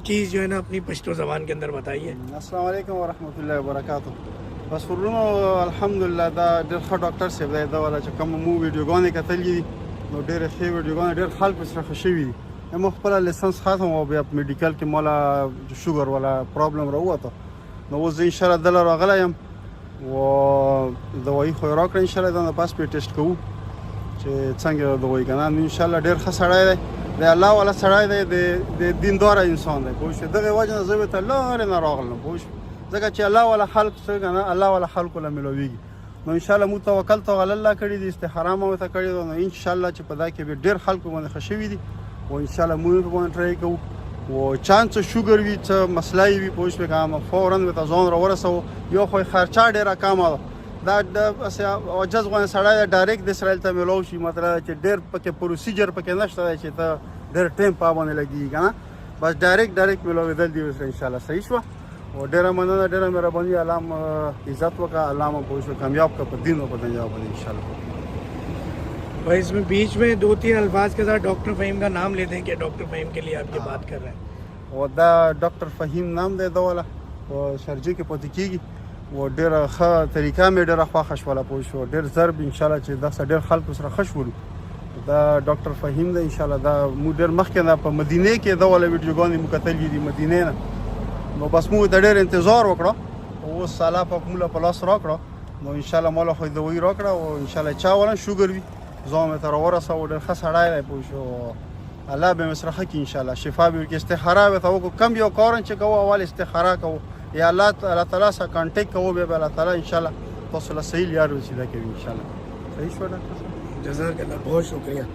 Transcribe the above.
चीज़ जो है ना अपनी पश्तो ज़बान के अंदर बताइए। अस्सलाम वालेकुम वरहमतुल्लाहि वबरकातुहू। बस ورونو الحمدلله دا ډېر ښه ډاکټر صاحب دی، دا والا چې کوم مو ویډیوګانې کتلې دي نو ډېرې ښې ویډیوګانې ډېر خلکو سره ښه شوي دي. ما خپله لیسنس ختم او بیا په میډیکل کې مالا شوګر والا پرابلم راووته، نو اوس زه انشاءالله دلته راغلی یم و دوایي خو یې راکړه، انشاءالله دا پاس پې ټیسټ کوو چې څنګه دوایي که نه. انشاءالله ډېر ښه سړی دی، د الله والا سړی دی، د دینداره انسان دی پوه شوې. دغې وجه نه زه ورته لارې نه راغلم پوه شوې، ځکه چې الله والا خلق څه که نه الله والا خلقو له میلاویږي. نو انشاءالله موږ توکل تو علی الله کړي دي، استخاره مو ورته کړې ده، نو انشاءالله چې په دا کې به ډېر خلکو باندې ښه شوي دي او انشاءالله موږ په باندې ټرای کوو و چانس شوګر وي څه مسله یې وي پوه شوې که هم فوراً ورته ځان راورسوو. یو خو یې خرچه ډېره کمه ده، دا عجز غوندې سړی دی ډایرکټ د اسرائیل ته میلاو شي، مطلب چې ډېر پکې پروسیجر پکې نشته دی چې ته ډېر ټایم پابندې لګېږي که نه، بس ډایرکټ میلاوېدل دي ورسره انشاءالله صحیح شوه. او ډېره مننه، ډېره مهرباني، الله مو عزت وکړه، الله مو پوه شو کامیاب کړه په دین او په دنیا باندې انشاءالله. भाई इसमें बीच में 2-3 अल्फाज के साथ डॉक्टर फ़हीम का नाम लेते हैं कि डॉक्टर फ़हीम के लिए आपकी बात कर रहे हैं। او دا ډاکټر فهیم نام دی دا والا او شارجې کې پاتې کېږي او ډېره ښه طریقه مې ډېره خوښه شوله پوه شو، ډېر ضرب انشاءالله چې داسې ډېر خلکو سره ښه شولو. دا ډاکټر فهیم دی انشاءالله، دا موږ ډېر مخکې نه په مدینې کې دا والا ویډیوګانې مو کتلې دي مدینې نه، نو بس موږ ته ډېر انتظار وکړه او اوس الله پاک موږ له په لاس راکړه، نو انشاءالله ما له خو دوایي راکړه او انشاءالله چا والا شوګر وي ځان مې ته راورسوه، ډېر ښه سړی دی پوه شو، الله به مې سره ښه کړي انشاءالله، شفا به وکړي. استخاره به ته وکړو، کم یو کار چې کوو اول استخاره کوو یا الله تعالی سره کانټیکټ کوو، بیا به الله تعالی انشاءالله تاسو له صحیح لار وسیله کوي انشاءالله. صحیح شو ډاکټر صاحب؟ जज़ाकल्लाह, बहुत शुक्रिया।